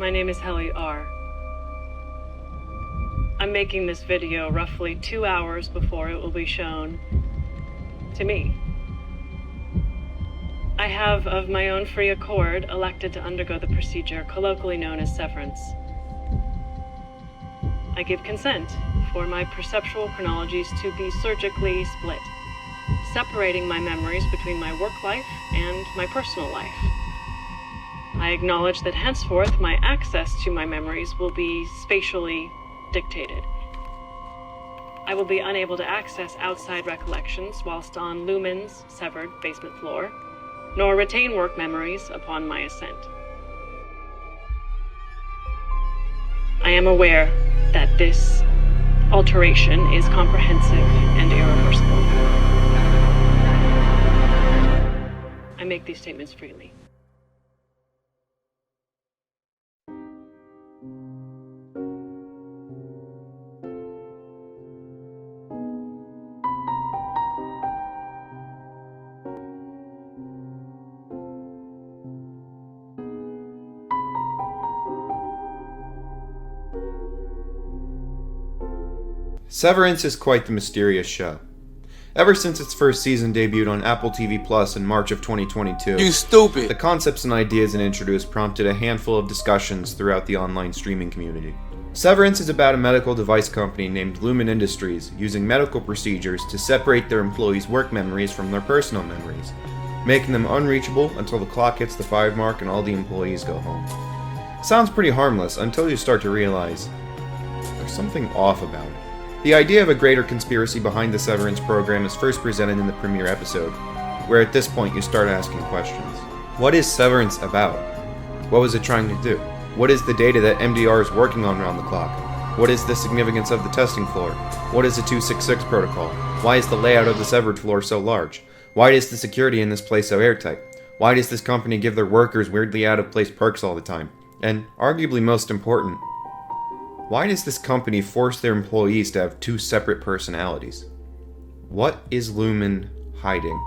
My name is Helly R. I'm making this video roughly 2 hours before it will be shown to me. I have, of my own free accord, elected to undergo the procedure colloquially known as severance. I give consent for my perceptual chronologies to be surgically split, separating my memories between my work life and my personal life. I acknowledge that henceforth my access to my memories will be spatially dictated. I will be unable to access outside recollections whilst on Lumon's severed basement floor, nor retain work memories upon my ascent. I am aware that this alteration is comprehensive and irreversible. I make these statements freely. Severance is quite the mysterious show. Ever since its first season debuted on AppleTV Plus in March of 2022, You stupid! the concepts and ideas it introduced prompted a handful of discussions throughout the online streaming community. Severance is about a medical device company named Lumon Industries using medical procedures to separate their employees' work memories from their personal memories, making them unreachable until the clock hits the 5 mark and all the employees go home. Sounds pretty harmless until you start to realize there's something off about it. The idea of a greater conspiracy behind the Severance program is first presented in the premiere episode, where at this point you start asking questions. What is Severance about? What was it trying to do? What is the data that MDR is working on around the clock? What is the significance of the testing floor? What is the 266 protocol? Why is the layout of the severed floor so large? Why is the security in this place so airtight? Why does this company give their workers weirdly out of place perks all the time? And arguably most important, why does this company force their employees to have 2 separate personalities? What is Lumon hiding?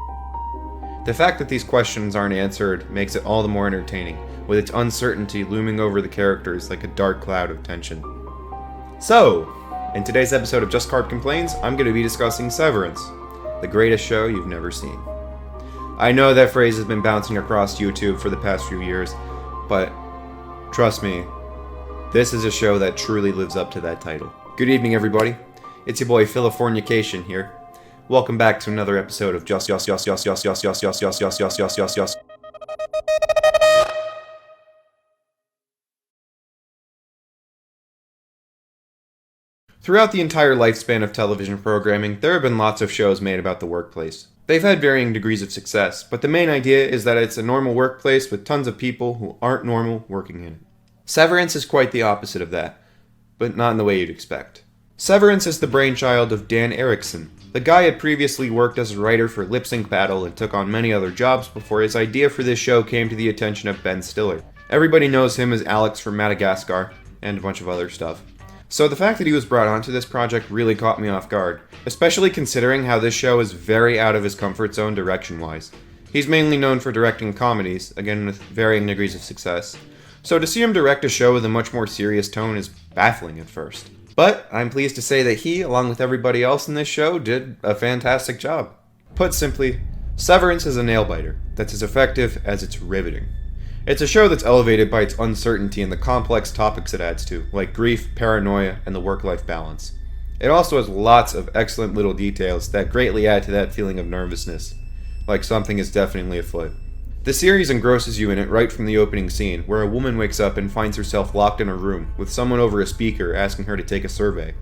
The fact that these questions aren't answered makes it all the more entertaining, with its uncertainty looming over the characters like a dark cloud of tension. So, in today's episode of JustCarp Complains, I'm going to be discussing Severance, the greatest show you've never seen. I know that phrase has been bouncing across YouTube for the past few years, but trust me, this is a show that truly lives up to that title. Good evening, everybody. It's your boy Californication here. Welcome back to another episode of Just. Throughout the entire lifespan of television programming, there have been lots of shows made about the workplace. They've had varying degrees of success, but the main idea is that it's a normal workplace with tons of people who aren't normal working in it. Severance is quite the opposite of that, but not in the way you'd expect. Severance is the brainchild of Dan Erickson. The guy had previously worked as a writer for Lip Sync Battle and took on many other jobs before his idea for this show came to the attention of Ben Stiller. Everybody knows him as Alex from Madagascar, and a bunch of other stuff. So the fact that he was brought onto this project really caught me off guard, especially considering how this show is very out of his comfort zone direction-wise. He's mainly known for directing comedies, again with varying degrees of success. So to see him direct a show with a much more serious tone is baffling at first. But I'm pleased to say that he, along with everybody else in this show, did a fantastic job. Put simply, Severance is a nail-biter that's as effective as it's riveting. It's a show that's elevated by its uncertainty and the complex topics it adds to, like grief, paranoia, and the work-life balance. It also has lots of excellent little details that greatly add to that feeling of nervousness, like something is definitely afoot. The series engrosses you in it right from the opening scene, where a woman wakes up and finds herself locked in a room, with someone over a speaker asking her to take a survey.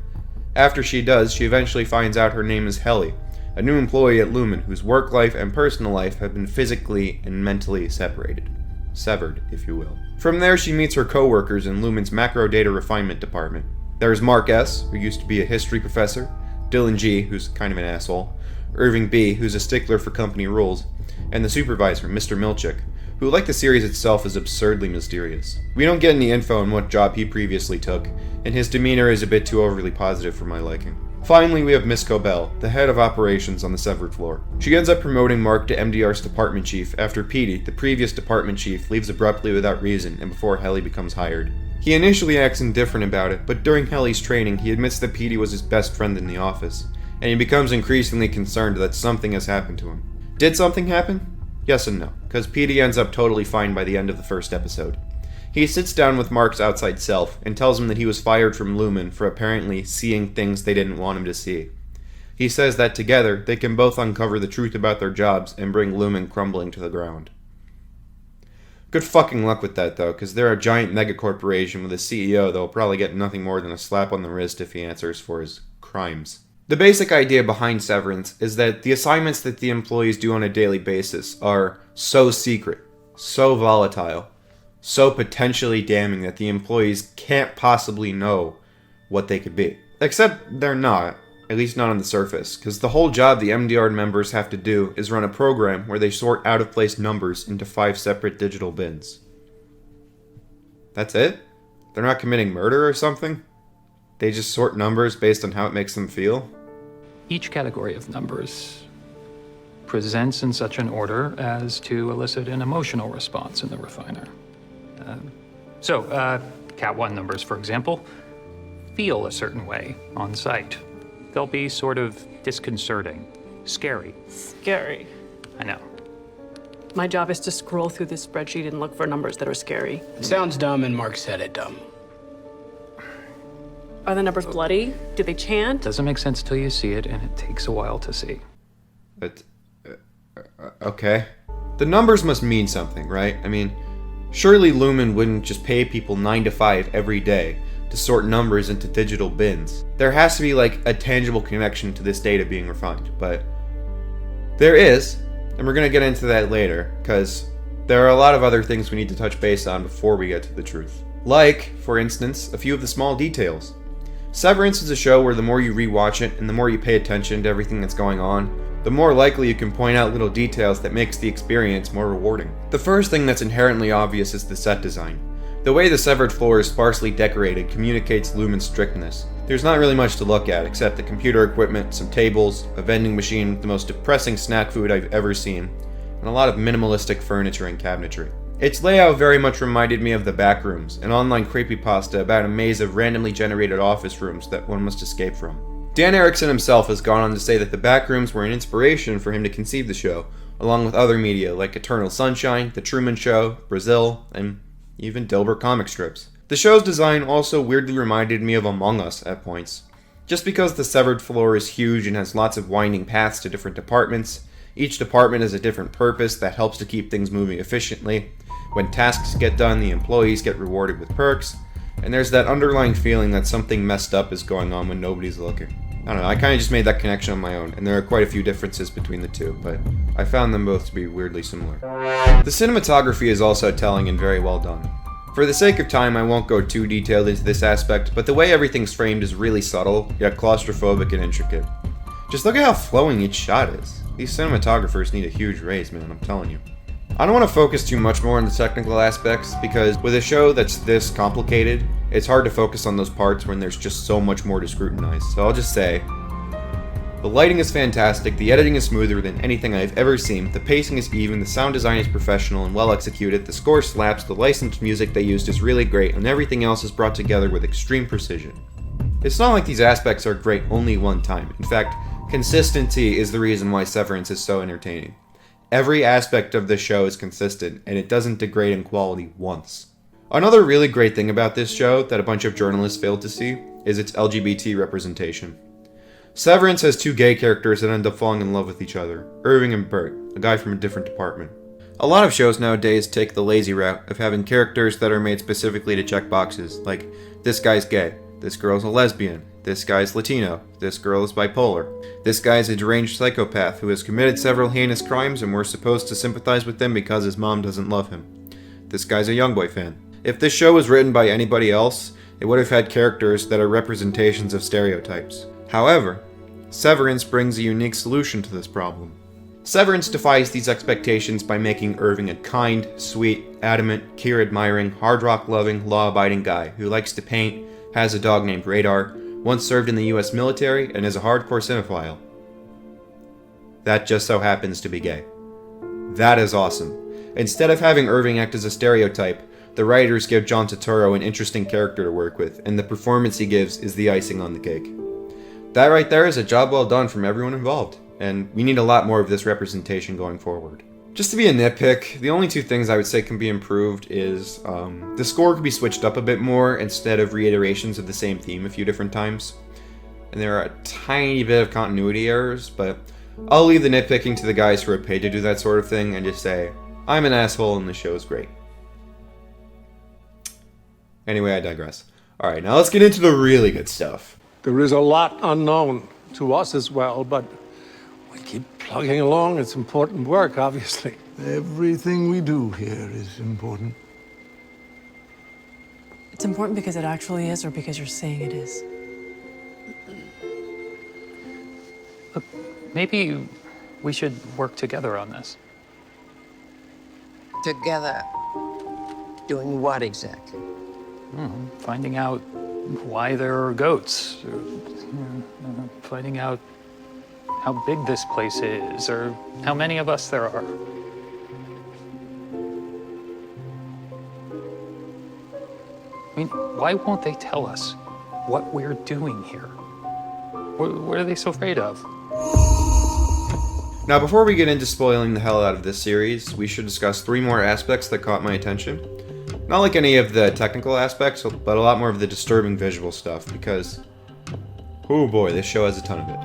After she does, she eventually finds out her name is Helly, a new employee at Lumon whose work life and personal life have been physically and mentally separated. Severed, if you will. From there, she meets her coworkers in Lumon's macro data refinement department. There's Mark S., who used to be a history professor, Dylan G., who's kind of an asshole, Irving B., who's a stickler for company rules, and the supervisor, Mr. Milchick, who, like the series itself, is absurdly mysterious. We don't get any info on what job he previously took, and his demeanor is a bit too overly positive for my liking. Finally, we have Miss Cobell, the head of operations on the severed floor. She ends up promoting Mark to MDR's department chief after Petey, the previous department chief, leaves abruptly without reason and before Helly becomes hired. He initially acts indifferent about it, but during Helly's training, he admits that Petey was his best friend in the office, and he becomes increasingly concerned that something has happened to him. Did something happen? Yes and no, because Petey ends up totally fine by the end of the first episode. He sits down with Mark's outside self and tells him that he was fired from Lumon for apparently seeing things they didn't want him to see. He says that together, they can both uncover the truth about their jobs and bring Lumon crumbling to the ground. Good fucking luck with that, though, because they're a giant megacorporation with a CEO that will probably get nothing more than a slap on the wrist if he answers for his crimes. The basic idea behind Severance is that the assignments that the employees do on a daily basis are so secret, so volatile, so potentially damning that the employees can't possibly know what they could be. Except they're not, at least not on the surface, because the whole job the MDR members have to do is run a program where they sort out-of-place numbers into 5 separate digital bins. That's it? They're not committing murder or something? They just sort numbers based on how it makes them feel? Each category of numbers presents in such an order as to elicit an emotional response in the refiner. Cat 1 numbers, for example, feel a certain way on sight. They'll be sort of disconcerting, scary. Scary. I know. My job is to scroll through this spreadsheet and look for numbers that are scary. It sounds dumb, and Mark said it dumb. Are the numbers bloody? Do they chant? Doesn't make sense till you see it, and it takes a while to see. Okay. The numbers must mean something, right? I mean, surely Lumon wouldn't just pay people 9 to 5 every day to sort numbers into digital bins. There has to be like a tangible connection to this data being refined, but there is, and we're going to get into that later, because there are a lot of other things we need to touch base on before we get to the truth. Like, for instance, a few of the small details. Severance is a show where the more you rewatch it and the more you pay attention to everything that's going on, the more likely you can point out little details that makes the experience more rewarding. The first thing that's inherently obvious is the set design. The way the severed floor is sparsely decorated communicates Lumon's strictness. There's not really much to look at except the computer equipment, some tables, a vending machine with the most depressing snack food I've ever seen, and a lot of minimalistic furniture and cabinetry. Its layout very much reminded me of The Backrooms, an online creepypasta about a maze of randomly generated office rooms that one must escape from. Dan Erickson himself has gone on to say that The Backrooms were an inspiration for him to conceive the show, along with other media like Eternal Sunshine, The Truman Show, Brazil, and even Dilbert comic strips. The show's design also weirdly reminded me of Among Us at points. Just because the severed floor is huge and has lots of winding paths to different departments, each department has a different purpose that helps to keep things moving efficiently. When tasks get done, the employees get rewarded with perks, and there's that underlying feeling that something messed up is going on when nobody's looking. I don't know, I kind of just made that connection on my own, and there are quite a few differences between the two, but I found them both to be weirdly similar. The cinematography is also telling and very well done. For the sake of time, I won't go too detailed into this aspect, but the way everything's framed is really subtle, yet claustrophobic and intricate. Just look at how flowing each shot is. These cinematographers need a huge raise, man, I'm telling you. I don't want to focus too much more on the technical aspects, because with a show that's this complicated, it's hard to focus on those parts when there's just so much more to scrutinize. So I'll just say, the lighting is fantastic, the editing is smoother than anything I've ever seen, the pacing is even, the sound design is professional and well executed, the score slaps, the licensed music they used is really great, and everything else is brought together with extreme precision. It's not like these aspects are great only one time. In fact, consistency is the reason why Severance is so entertaining. Every aspect of this show is consistent, and it doesn't degrade in quality once. Another really great thing about this show that a bunch of journalists failed to see is its LGBT representation. Severance has 2 gay characters that end up falling in love with each other, Irving and Britt, a guy from a different department. A lot of shows nowadays take the lazy route of having characters that are made specifically to check boxes, like, this guy's gay, this girl's a lesbian, this guy's Latino, this girl is bipolar, this guy's a deranged psychopath who has committed several heinous crimes and we're supposed to sympathize with him because his mom doesn't love him. This guy's a Youngboy fan. If this show was written by anybody else, it would have had characters that are representations of stereotypes. However, Severance brings a unique solution to this problem. Severance defies these expectations by making Irving a kind, sweet, adamant, Kira-admiring, hard rock-loving, law-abiding guy who likes to paint, has a dog named Radar, once served in the US military, and is a hardcore cinephile. That just so happens to be gay. That is awesome. Instead of having Irving act as a stereotype, The writers give John Turturro an interesting character to work with, and the performance he gives is the icing on the cake. That right there is a job well done from everyone involved, and we need a lot more of this representation going forward. Just to be a nitpick, the only two things I would say can be improved is the score could be switched up a bit more instead of reiterations of the same theme a few different times. And there are a tiny bit of continuity errors, but I'll leave the nitpicking to the guys who are paid to do that sort of thing and just say, I'm an asshole and the show's great. Anyway, I digress. Alright, now let's get into the really good stuff. There is a lot unknown to us as well, but we keep plugging along. It's important work, obviously. Everything we do here is important. It's important because it actually is, or because you're saying it is? Look, maybe we should work together on this. Together? Doing what exactly? Finding out why there are goats, or, finding out how big this place is, or how many of us there are. I mean, why won't they tell us what we're doing here? What are they so afraid of? Now, before we get into spoiling the hell out of this series, we should discuss 3 more aspects that caught my attention. Not like any of the technical aspects, but a lot more of the disturbing visual stuff, because, oh boy, this show has a ton of it.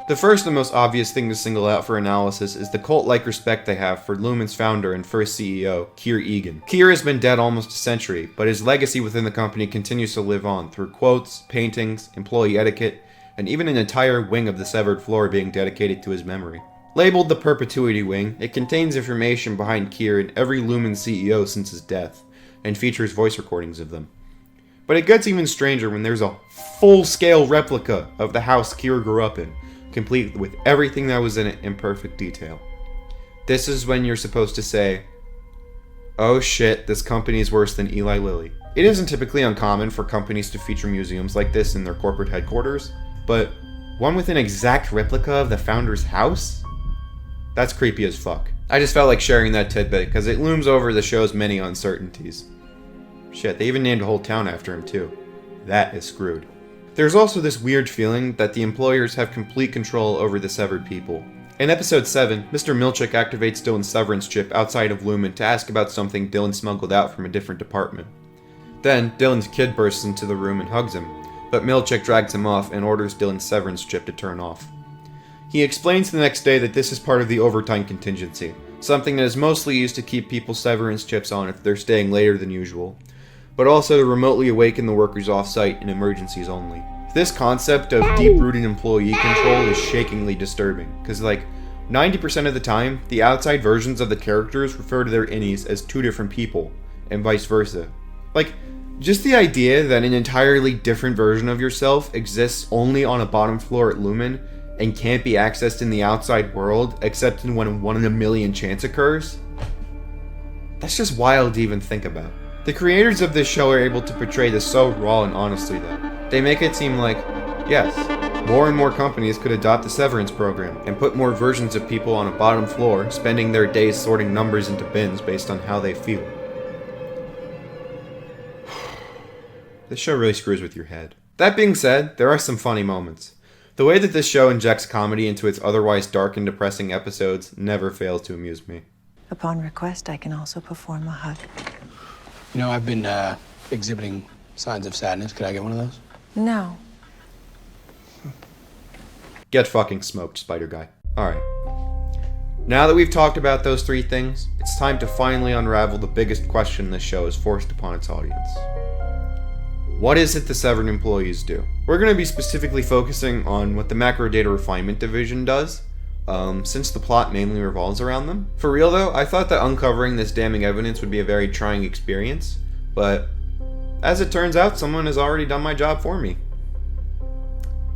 The first and most obvious thing to single out for analysis is the cult-like respect they have for Lumon's founder and first CEO, Keir Egan. Keir has been dead almost a century, but his legacy within the company continues to live on through quotes, paintings, employee etiquette, and even an entire wing of the severed floor being dedicated to his memory. Labeled the Perpetuity Wing, it contains information behind Keir and every Lumon CEO since his death, and features voice recordings of them. But it gets even stranger when there's a full-scale replica of the house Keir grew up in, complete with everything that was in it in perfect detail. This is when you're supposed to say, oh shit, this company is worse than Eli Lilly. It isn't typically uncommon for companies to feature museums like this in their corporate headquarters, but one with an exact replica of the founder's house? That's creepy as fuck. I just felt like sharing that tidbit because it looms over the show's many uncertainties. Shit, they even named a whole town after him too. That is screwed. There's also this weird feeling that the employers have complete control over the severed people. In episode 7, Mr. Milchick activates Dylan's severance chip outside of Lumon to ask about something Dylan smuggled out from a different department. Then, Dylan's kid bursts into the room and hugs him, but Milchick drags him off and orders Dylan's severance chip to turn off. He explains the next day that this is part of the overtime contingency, something that is mostly used to keep people's severance chips on if they're staying later than usual, but also to remotely awaken the workers off-site in emergencies only. This concept of deep-rooted employee control is shakingly disturbing, because 90% of the time, the outside versions of the characters refer to their innies as 2 different people, and vice versa. Just the idea that an entirely different version of yourself exists only on a bottom floor at Lumon and can't be accessed in the outside world except when a 1 in a million chance occurs? That's just wild to even think about. The creators of this show are able to portray this so raw and honestly though. They make it seem like, yes, more and more companies could adopt the severance program and put more versions of people on a bottom floor spending their days sorting numbers into bins based on how they feel. This show really screws with your head. That being said, there are some funny moments. The way that this show injects comedy into its otherwise dark and depressing episodes never fails to amuse me. Upon request, I can also perform a hug. You know, I've been exhibiting signs of sadness. Could I get one of those? No. Get fucking smoked, Spider Guy. Alright. Now that we've talked about those 3 things, it's time to finally unravel the biggest question this show has forced upon its audience. What is it the severed employees do? We're going to be specifically focusing on what the Macro Data Refinement Division does, since the plot mainly revolves around them. For real though, I thought that uncovering this damning evidence would be a very trying experience, but as it turns out, someone has already done my job for me.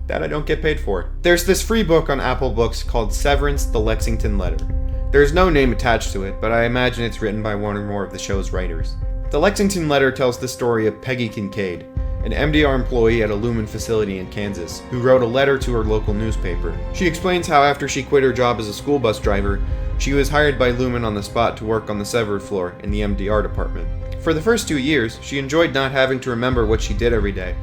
That I don't get paid for. There's this free book on Apple Books called Severance, the Lexington Letter. There's no name attached to it, but I imagine it's written by one or more of the show's writers. The Lexington Letter tells the story of Peggy Kincaid, an MDR employee at a Lumon facility in Kansas, who wrote a letter to her local newspaper. She explains how after she quit her job as a school bus driver, She was hired by Lumon on the spot to work on the severed floor in the MDR department. For the first 2 years, she enjoyed not having to remember what she did every day.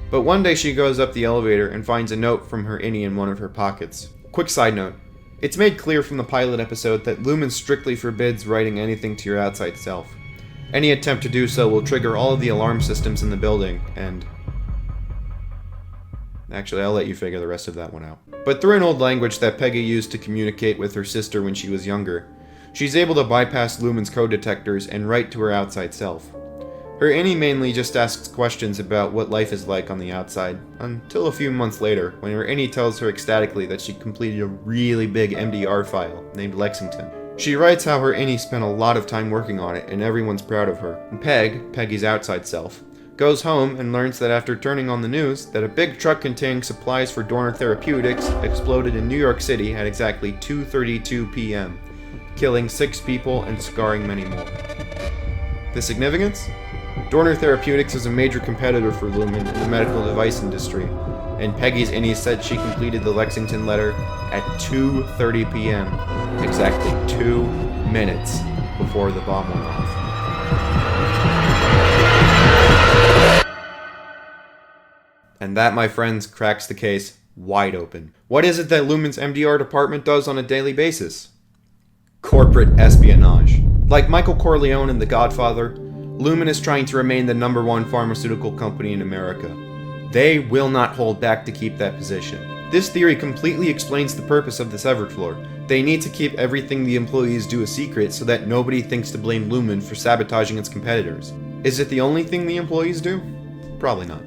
But one day she goes up the elevator and finds a note from her innie in one of her pockets. Quick side note. It's made clear from the pilot episode that Lumon strictly forbids writing anything to your outside self. Any attempt to do so will trigger all of the alarm systems in the building, and... Actually, I'll let you figure the rest of that one out. But through an old language that Peggy used to communicate with her sister when she was younger, she's able to bypass Lumon's code detectors and write to her outside self. Her innie mainly just asks questions about what life is like on the outside, until a few months later, when her innie tells her ecstatically that she completed a really big MDR file named Lexington. She writes how her innie spent a lot of time working on it and everyone's proud of her. And Peggy's outside self, goes home and learns that after turning on the news, that a big truck containing supplies for Dorner Therapeutics exploded in New York City at exactly 2:32 p.m., killing 6 people and scarring many more. The significance? Dorner Therapeutics is a major competitor for Lumon in the medical device industry, and Peggy's innie said she completed the Lexington letter at 2:30 p.m., exactly 2 minutes before the bomb went off. And that, my friends, cracks the case wide open. What is it that Lumon's MDR department does on a daily basis? Corporate espionage. Like Michael Corleone in The Godfather, Lumon is trying to remain the #1 pharmaceutical company in America. They will not hold back to keep that position. This theory completely explains the purpose of the severed floor. They need to keep everything the employees do a secret so that nobody thinks to blame Lumon for sabotaging its competitors. Is it the only thing the employees do? Probably not.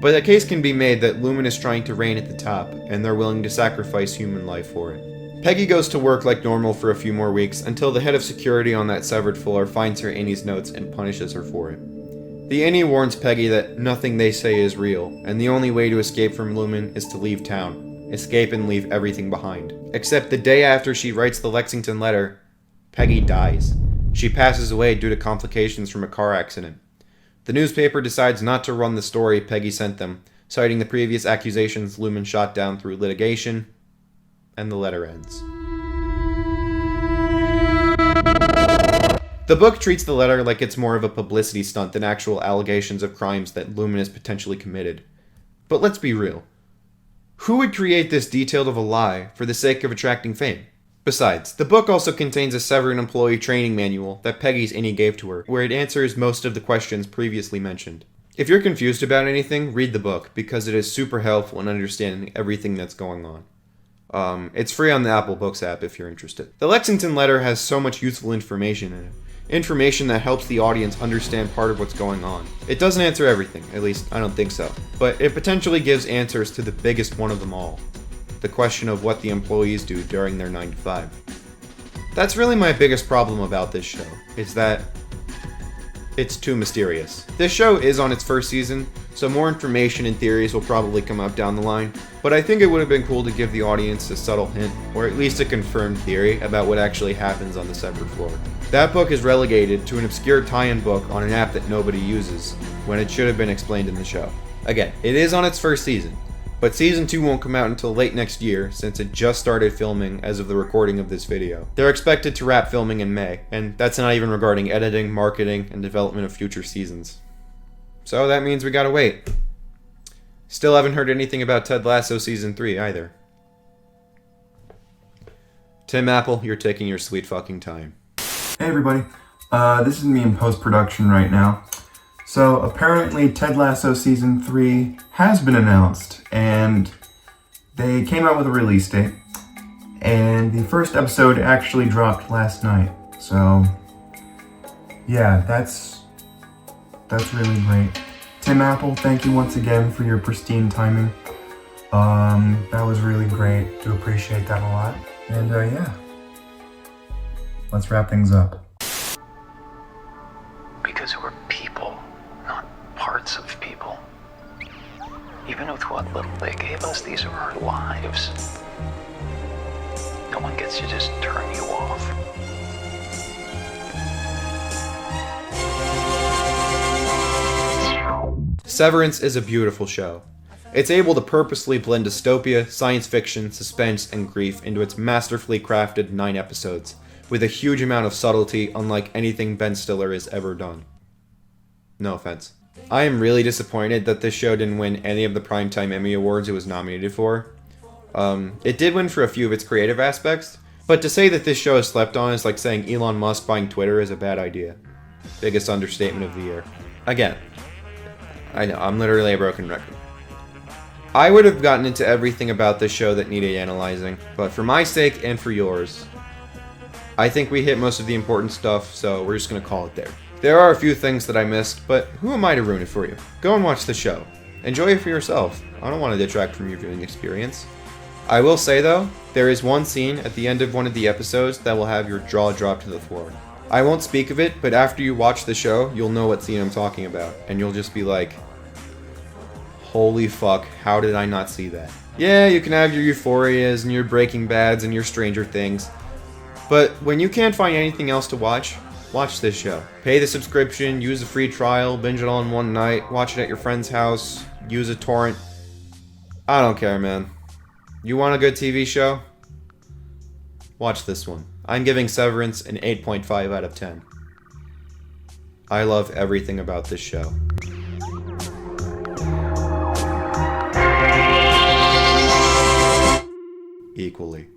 But a case can be made that Lumon is trying to reign at the top, and they're willing to sacrifice human life for it. Peggy goes to work like normal for a few more weeks until the head of security on that severed floor finds her innie's notes and punishes her for it. The innie warns Peggy that nothing they say is real, and the only way to escape from Lumon is to leave town. Escape and leave everything behind. Except the day after she writes the Lexington letter, Peggy dies. She passes away due to complications from a car accident. The newspaper decides not to run the story Peggy sent them, citing the previous accusations Lumon shot down through litigation, and the letter ends. The book treats the letter like it's more of a publicity stunt than actual allegations of crimes that Lumon has potentially committed. But let's be real. Who would create this detailed of a lie for the sake of attracting fame? Besides, the book also contains a Severance employee training manual that Peggy's innie gave to her, where it answers most of the questions previously mentioned. If you're confused about anything, read the book, because it is super helpful in understanding everything that's going on. It's free on the Apple Books app if you're interested. The Lexington letter has so much useful information in it. Information that helps the audience understand part of what's going on. It doesn't answer everything, at least I don't think so, but it potentially gives answers to the biggest one of them all. The question of what the employees do during their 9 to 5. That's really my biggest problem about this show, is that it's too mysterious. This show is on its first season, so more information and theories will probably come up down the line, but I think it would have been cool to give the audience a subtle hint, or at least a confirmed theory about what actually happens on the severed floor. That book is relegated to an obscure tie-in book on an app that nobody uses, when it should have been explained in the show. Again, it is on its first season, but Season 2 won't come out until late next year, since it just started filming as of the recording of this video. They're expected to wrap filming in May, and that's not even regarding editing, marketing, and development of future seasons. So that means we gotta wait. Still haven't heard anything about Ted Lasso Season 3 either. Tim Apple, you're taking your sweet fucking time. Hey everybody, this is me in post-production right now. So apparently Ted Lasso Season 3 has been announced, and they came out with a release date, and the first episode actually dropped last night. So yeah, that's really great. Tim Apple, thank you once again for your pristine timing. That was really great. Do appreciate that a lot. And yeah, let's wrap things up. Because we're people, not parts of people. Even with what little they gave us, these are our lives. No one gets to just turn you off. Severance is a beautiful show. It's able to purposely blend dystopia, science fiction, suspense, and grief into its masterfully crafted 9 episodes, with a huge amount of subtlety unlike anything Ben Stiller has ever done. No offense. I am really disappointed that this show didn't win any of the Primetime Emmy Awards it was nominated for. It did win for a few of its creative aspects, but to say that this show is slept on is like saying Elon Musk buying Twitter is a bad idea. Biggest understatement of the year. Again, I know, I'm literally a broken record. I would have gotten into everything about this show that needed analyzing, but for my sake and for yours, I think we hit most of the important stuff, so we're just going to call it there. There are a few things that I missed, but who am I to ruin it for you? Go and watch the show. Enjoy it for yourself. I don't want to detract from your viewing experience. I will say though, there is one scene at the end of one of the episodes that will have your jaw drop to the floor. I won't speak of it, but after you watch the show, you'll know what scene I'm talking about, and you'll just be like, holy fuck, how did I not see that? Yeah, you can have your Euphorias and your Breaking Bads and your Stranger Things, but when you can't find anything else to watch this show. Pay the subscription, use a free trial, binge it all in one night, watch it at your friend's house, use a torrent. I don't care, man. You want a good TV show? Watch this one. I'm giving Severance an 8.5 out of 10. I love everything about this show. Equally.